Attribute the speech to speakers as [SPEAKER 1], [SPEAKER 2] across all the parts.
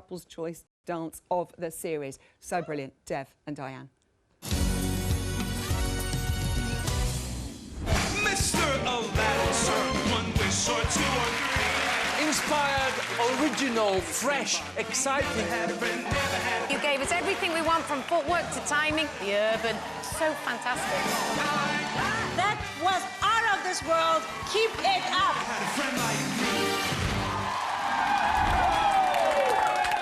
[SPEAKER 1] couple's choice dance of the series. So brilliant, Dev and Dianne.
[SPEAKER 2] Mr. Aladdin, sir, 1 wish or 2 or 3.
[SPEAKER 3] Inspired, original, fresh, exciting.
[SPEAKER 4] You gave us everything we want, from footwork to timing, the urban. So fantastic.
[SPEAKER 5] That was out of this world. Keep it up.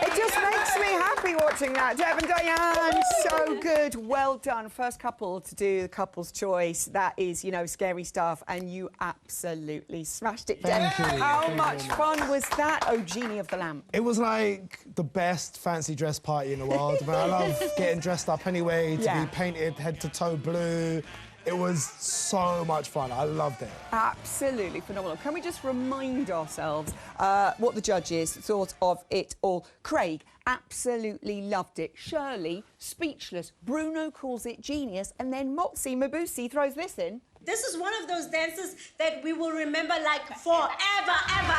[SPEAKER 1] It just makes me happy watching that. Dev and Dianne, so good. Well done. First couple to do the couple's choice. That is, you know, scary stuff, and you absolutely smashed it.
[SPEAKER 6] Thank
[SPEAKER 1] Dev,
[SPEAKER 6] you.
[SPEAKER 1] how much fun was that, oh genie of the lamp?
[SPEAKER 6] It was like the best fancy dress party in the world. I mean, I love getting dressed up anyway, to be painted head to toe blue. It was so much fun. I loved it.
[SPEAKER 1] Absolutely phenomenal. Can we just remind ourselves what the judges thought of it all? Craig absolutely loved it. Shirley, speechless. Bruno calls it genius. And then Motsi Mabusi throws this in.
[SPEAKER 5] This is one of those dances that we will remember like forever, ever.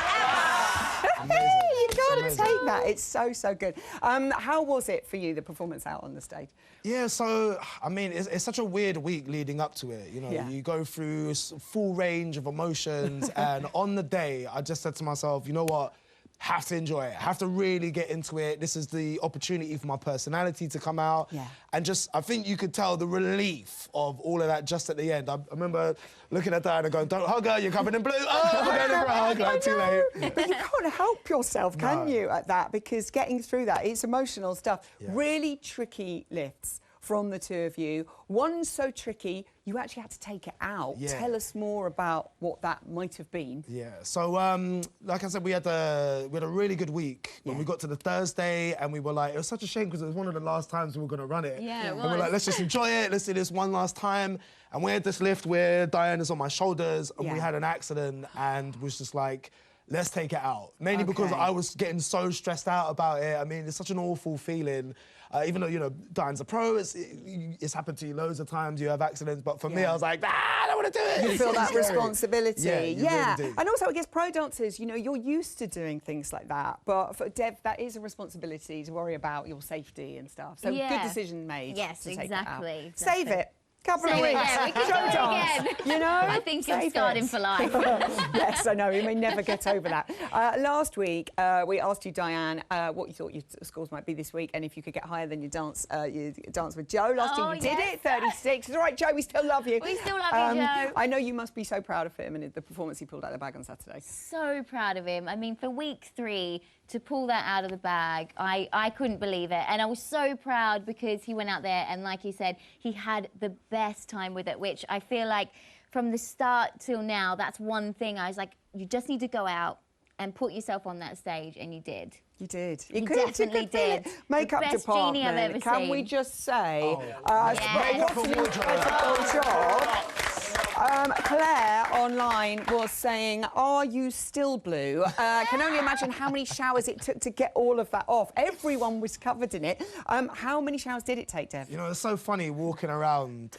[SPEAKER 1] Hey, you gotta take that. It's so, so good. How was it for you, the performance out on the stage?
[SPEAKER 6] Yeah, so, I mean, it's such a weird week leading up to it. You know, you go through a full range of emotions, and on the day, I just said to myself, you know what? Have to enjoy it, have to really get into it. This is the opportunity for my personality to come out. And just, I think you could tell the relief of all of that just at the end. I remember looking at Diana going, don't hug her, you're covered in blue. Oh, we're going for a hug, like, too late.
[SPEAKER 1] But you can't help yourself, can you, at that? Because getting through that, it's emotional stuff. Really tricky lifts from the two of you. One so tricky, you actually had to take it out. Tell us more about what that might have been.
[SPEAKER 6] So, like I said, we had a really good week. When we got to the Thursday, and we were like, it was such a shame because it was one of the last times we were going to run it. And we're like, let's just enjoy it, let's do this one last time. And we had this lift where Diana's on my shoulders, and we had an accident, and was just like, let's take it out. Mainly because I was getting so stressed out about it. I mean, it's such an awful feeling. Even though, you know, Diane's a pro, it's happened to you loads of times, you have accidents, but for me, I was like, I don't want to do it.
[SPEAKER 1] You feel that responsibility.
[SPEAKER 6] Yeah, really do.
[SPEAKER 1] And also, I guess pro dancers, you know, you're used to doing things like that, but for Dev, that is a responsibility to worry about your safety and stuff. So good decision made.
[SPEAKER 7] Yes,
[SPEAKER 1] to take it out.
[SPEAKER 7] exactly.
[SPEAKER 1] Save it. Couple of weeks.
[SPEAKER 7] Yeah, we can do it again.
[SPEAKER 1] You know?
[SPEAKER 7] I think I'm scarred for life.
[SPEAKER 1] Yes, I know. You may never get over that. Last week, we asked you, Dianne, what you thought your scores might be this week, and if you could get higher than your dance with Joe. Last week you did it, 36. It's all right, Joe, we still love you.
[SPEAKER 7] We still love you, Joe.
[SPEAKER 1] I know you must be so proud of him and the performance he pulled out of the bag on Saturday.
[SPEAKER 7] So proud of him. I mean, for week 3, to pull that out of the bag, I couldn't believe it. And I was so proud because he went out there and, like you said, he had the best time with it, which I feel like from the start till now, that's one thing. I was like, you just need to go out and put yourself on that stage, and you did.
[SPEAKER 1] You did.
[SPEAKER 7] You definitely did.
[SPEAKER 1] Makeup
[SPEAKER 7] the best
[SPEAKER 1] department.
[SPEAKER 7] genie I've ever
[SPEAKER 1] Can
[SPEAKER 7] seen.
[SPEAKER 1] we just say,
[SPEAKER 6] Makeup and wardrobe.
[SPEAKER 1] job. Claire online was saying, are you still blue? Can only imagine how many showers it took to get all of that off. Everyone was covered in it. How many showers did it take, Dev?
[SPEAKER 6] You know, it's so funny walking around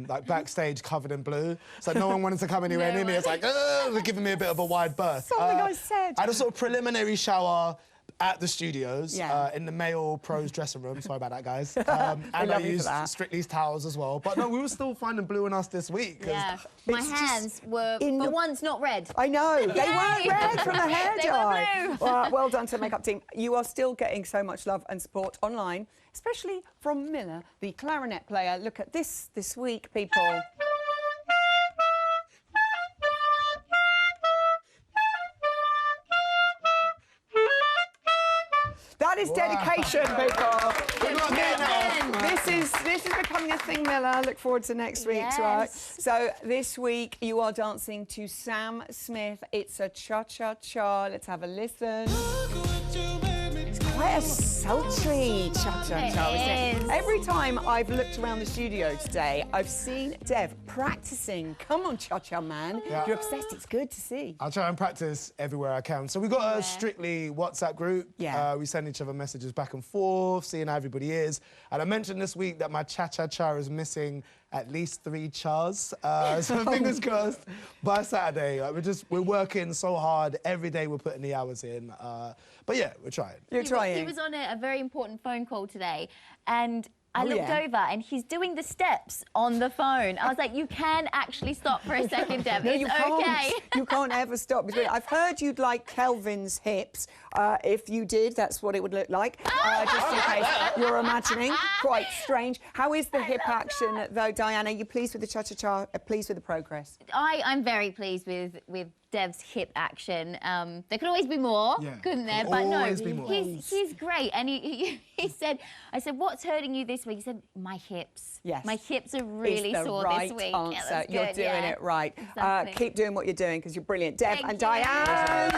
[SPEAKER 6] like backstage covered in blue. So no one wanted to come anywhere near me. It's like, they're giving me a bit of a wide berth.
[SPEAKER 1] Something I said.
[SPEAKER 6] I had a sort of preliminary shower at the studios, in the male pros dressing room. Sorry about that, guys. And I used Strictly's towels as well. But no, we were still finding blue in us this week.
[SPEAKER 7] Yeah, my hands were, for once, not red.
[SPEAKER 1] I know, they weren't red from the hair dye.
[SPEAKER 7] They were blue.
[SPEAKER 1] Well done to the makeup team. You are still getting so much love and support online, especially from Miller, the clarinet player. Look at this week, people. That is dedication, people. This is becoming a thing, Miller. Look forward to next week's, right? So this week you are dancing to Sam Smith. It's a cha-cha-cha. Let's have a listen. It's quite a sultry cha-cha-cha,
[SPEAKER 7] It
[SPEAKER 1] isn't it?
[SPEAKER 7] is.
[SPEAKER 1] Every time I've looked around the studio today, I've seen Dev practicing. Come on, cha-cha man.
[SPEAKER 6] Yeah.
[SPEAKER 1] You're obsessed. It's good to see.
[SPEAKER 6] I try and practice everywhere I can. So we got a strictly WhatsApp group.
[SPEAKER 1] Yeah.
[SPEAKER 6] We send each other messages back and forth, seeing how everybody is. And I mentioned this week that my cha-cha-cha is missing at least 3 chas. So fingers crossed by Saturday. We're working so hard. Every day we're putting the hours in. But yeah, we're trying.
[SPEAKER 1] You're trying.
[SPEAKER 7] He was on a very important phone call today, and I looked
[SPEAKER 1] yeah.
[SPEAKER 7] over and he's doing the steps on the phone. I was like, you can actually stop for a second, Dev.
[SPEAKER 1] No,
[SPEAKER 7] It's
[SPEAKER 1] you
[SPEAKER 7] okay.
[SPEAKER 1] can't. You can't ever stop. I've heard you'd like Kelvin's hips. If you did, that's what it would look like. Just in case you're imagining. Quite strange. How is the hip action, though, Diane? Are you pleased with the cha-cha-cha? Pleased with the progress?
[SPEAKER 7] I'm very pleased with Dev's hip action. There could always be more,
[SPEAKER 6] Yeah,
[SPEAKER 7] couldn't there?
[SPEAKER 6] could
[SPEAKER 7] But no,
[SPEAKER 6] always be more.
[SPEAKER 7] he's great. And he said, I said, what's hurting you this week? He said, my hips.
[SPEAKER 1] Yes.
[SPEAKER 7] My hips are really
[SPEAKER 1] It's the
[SPEAKER 7] sore
[SPEAKER 1] right
[SPEAKER 7] this week.
[SPEAKER 1] answer.
[SPEAKER 7] Yeah, that's
[SPEAKER 1] You're
[SPEAKER 7] good,
[SPEAKER 1] doing
[SPEAKER 7] yeah.
[SPEAKER 1] it right.
[SPEAKER 7] Exactly.
[SPEAKER 1] Keep doing what you're doing because you're brilliant. Dev
[SPEAKER 7] Thank
[SPEAKER 1] and
[SPEAKER 7] you.
[SPEAKER 1] Diane.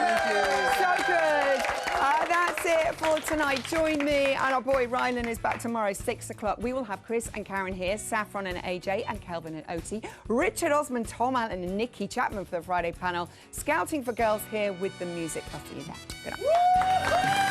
[SPEAKER 1] So good. That's it for tonight. Join me and our boy Rylan is back tomorrow, 6 o'clock. We will have Chris and Karen here, Saffron and AJ, and Kelvin and Oti, Richard Osman, Tom Allen and Nikki Chapman for the Friday panel, Scouting for Girls here with the music. I'll see you there. Good night.